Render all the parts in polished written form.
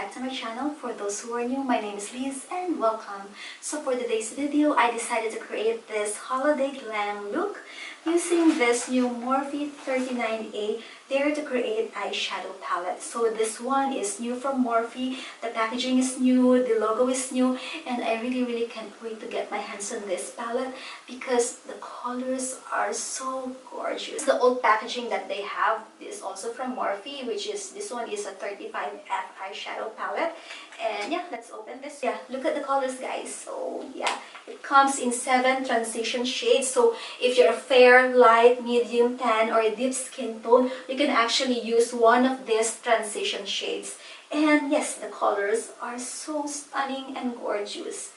back to my channel. For those who are new, my name is Liz and welcome. So for today's video, I decided to create this holiday glam look using this new Morphe 39A Dare to Create eyeshadow palette. So this one is new from Morphe. The packaging is new, the logo is new, and I really can't wait to get my hands on this palette because the colors are so gorgeous. The old packaging that they have is also from Morphe, which is, this one is a 35F eyeshadow palette. And yeah, let's open this. Yeah, look at the colors, guys. So yeah, it comes in 7 transition shades. So if you're a fair, light, medium, tan, or a deep skin tone, you can actually use one of these transition shades. And yes, the colors are so stunning and gorgeous.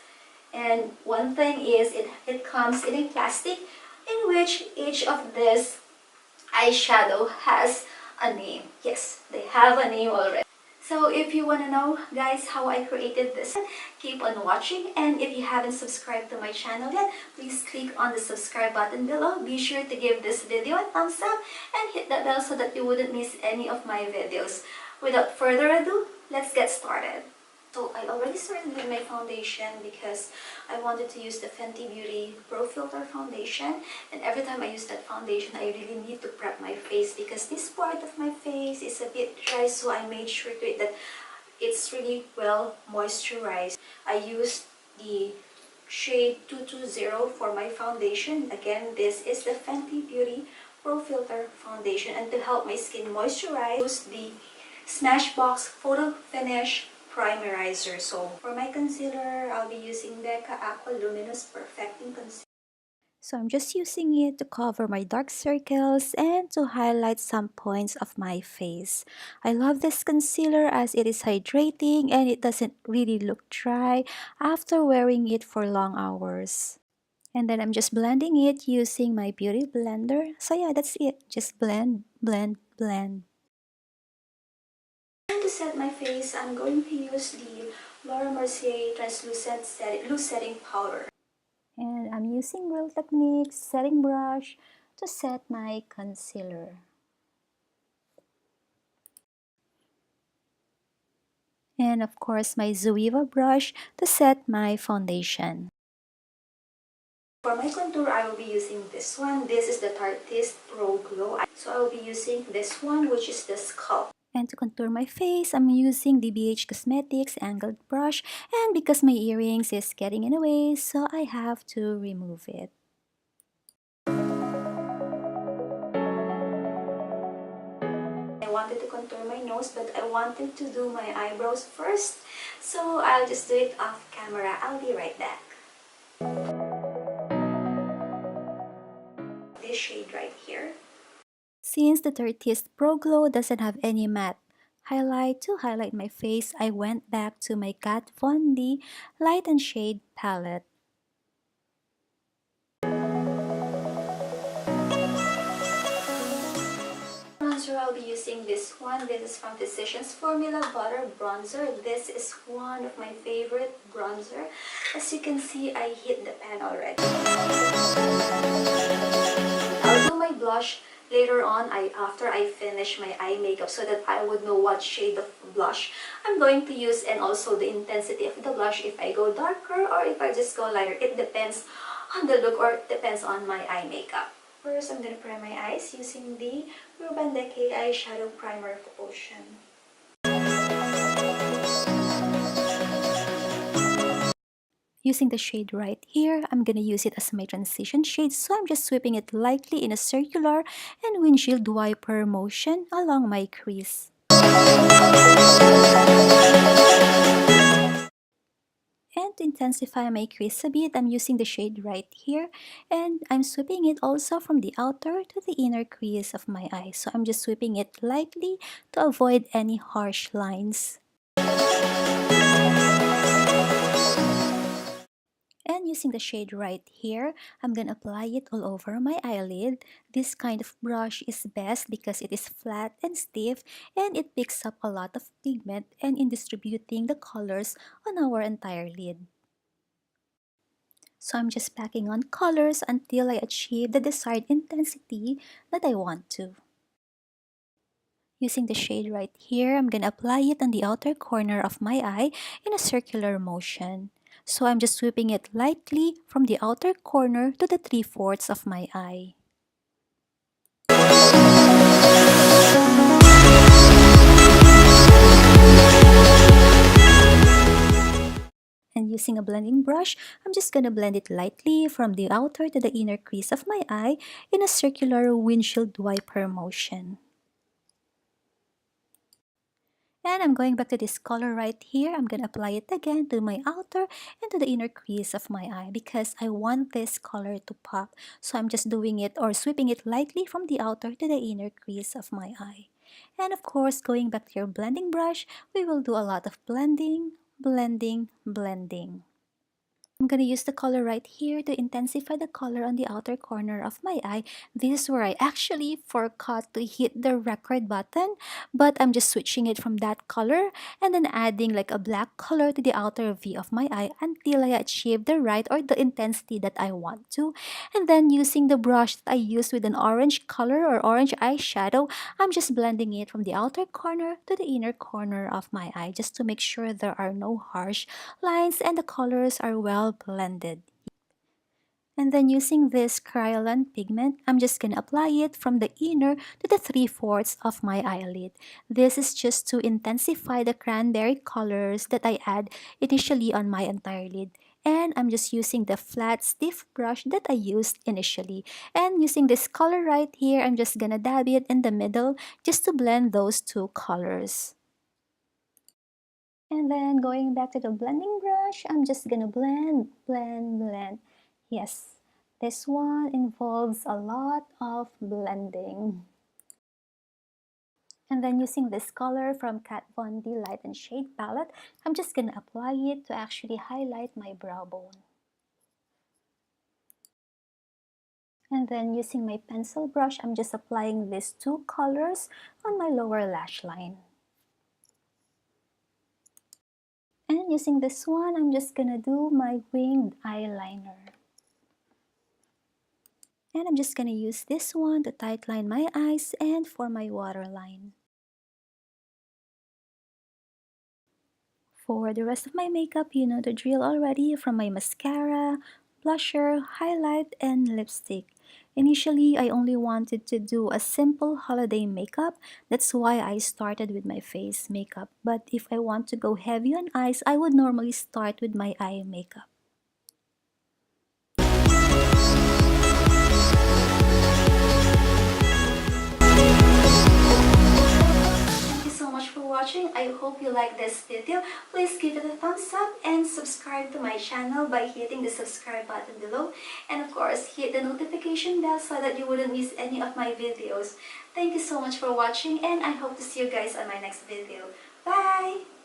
And one thing is, it comes in a plastic in which each of this eyeshadow has a name. Yes, they have a name already. So if you want to know, guys, how I created this, keep on watching. And if you haven't subscribed to my channel yet, please click on the subscribe button below. Be sure to give this video a thumbs up and hit the bell so that you wouldn't miss any of my videos. Without further ado, let's get started. So I already started with my foundation because I wanted to use the Fenty Beauty Pro Filter foundation, and every time I use that foundation I really need to prep my face because this part of my face is a bit dry, so I made sure that it's really well moisturized. I used the shade 220 for my foundation. Again, this is the Fenty Beauty Pro Filter foundation, and to help my skin moisturize, I used the Smashbox Photo Finish Primerizer. So for my concealer, I'll be using Becca Aqua Luminous Perfecting Concealer. So I'm just using it to cover my dark circles and to highlight some points of my face. I love this concealer as it is hydrating and it doesn't really look dry after wearing it for long hours. And then I'm just blending it using my beauty blender. So yeah, that's it. Just blend, blend, blend. To set my face, I'm going to use the Mercier Translucent Loose Setting Powder. And I'm using Real Techniques setting brush to set my concealer. And of course my Zoeva brush to set my foundation. For my contour, I will be using this one. This is the Tarteist Pro Glow. So I will be using this one, which is the Sculpt. And to contour my face, I'm using the BH Cosmetics angled brush, and because my earrings is getting in the way, so I have to remove it. I wanted to contour my nose, but I wanted to do my eyebrows first, so I'll just do it off camera. I'll be right back. This shade right here. Since the Tarteist Pro Glow doesn't have any matte highlight to highlight my face, I went back to my Kat Von D Light and Shade palette. Bronzer, I'll be using this one. This is from Physicians Formula Butter Bronzer. This is one of my favorite bronzer. As you can see, I hit the pan already. I'll do my blush later on after I finish my eye makeup so that I would know what shade of blush I'm going to use, and also the intensity of the blush, if I go darker or if I just go lighter. It depends on the look or it depends on my eye makeup. First, I'm going to prime my eyes using the Decay Eyeshadow Primer Potion. Using the shade right here, I'm gonna use it as my transition shade, so I'm just sweeping it lightly in a circular and windshield wiper motion along my crease. And to intensify my crease a bit, I'm using the shade right here, and I'm sweeping it also from the outer to the inner crease of my eye. So I'm just sweeping it lightly to avoid any harsh lines. And using the shade right here, I'm gonna apply it all over my eyelid. This kind of brush is best because it is flat and stiff and it picks up a lot of pigment and in distributing the colors on our entire lid. So I'm just packing on colors until I achieve the desired intensity that I want to. Using the shade right here, I'm gonna apply it on the outer corner of my eye in a circular motion. So I'm just sweeping it lightly from the outer corner to the 3/4 of my eye. And using a blending brush, I'm just gonna blend it lightly from the outer to the inner crease of my eye in a circular windshield wiper motion. And I'm going back to this color right here. I'm going to apply it again to my outer and to the inner crease of my eye because I want this color to pop. So I'm just doing it or sweeping it lightly from the outer to the inner crease of my eye. And of course, going back to your blending brush, we will do a lot of blending, blending, blending. I'm going to use the color right here to intensify the color on the outer corner of my eye. This is where I actually forgot to hit the record button, but I'm just switching it from that color and then adding like a black color to the outer V of my eye until I achieve the right or the intensity that I want to. And then using the brush that I used with an orange color or orange eyeshadow, I'm just blending it from the outer corner to the inner corner of my eye just to make sure there are no harsh lines and the colors are well blended. And then using this Kryolan pigment, I'm just going to apply it from the inner to the 3/4 of my eyelid. This is just to intensify the cranberry colors that I add initially on my entire lid. And I'm just using the flat stiff brush that I used initially. And using this color right here, I'm just going to dab it in the middle just to blend those two colors. And then going back to the blending brush, I'm just gonna blend, blend, blend. Yes, this one involves a lot of blending. And then using this color from Kat Von D Light and Shade palette, I'm just gonna apply it to actually highlight my brow bone. And then using my pencil brush, I'm just applying these two colors on my lower lash line. And using this one, I'm just gonna do my winged eyeliner. And I'm just gonna use this one to tightline my eyes and for my waterline. For the rest of my makeup, you know the drill already from my mascara, blusher, highlight, and lipstick. Initially, I only wanted to do a simple holiday makeup. That's why I started with my face makeup. But if I want to go heavy on eyes, I would normally start with my eye makeup. So much for watching. I hope you like this video. Please give it a thumbs up and subscribe to my channel by hitting the subscribe button below, and of course hit the notification bell so that you wouldn't miss any of my videos. Thank you so much for watching, and I hope to see you guys on my next video. Bye!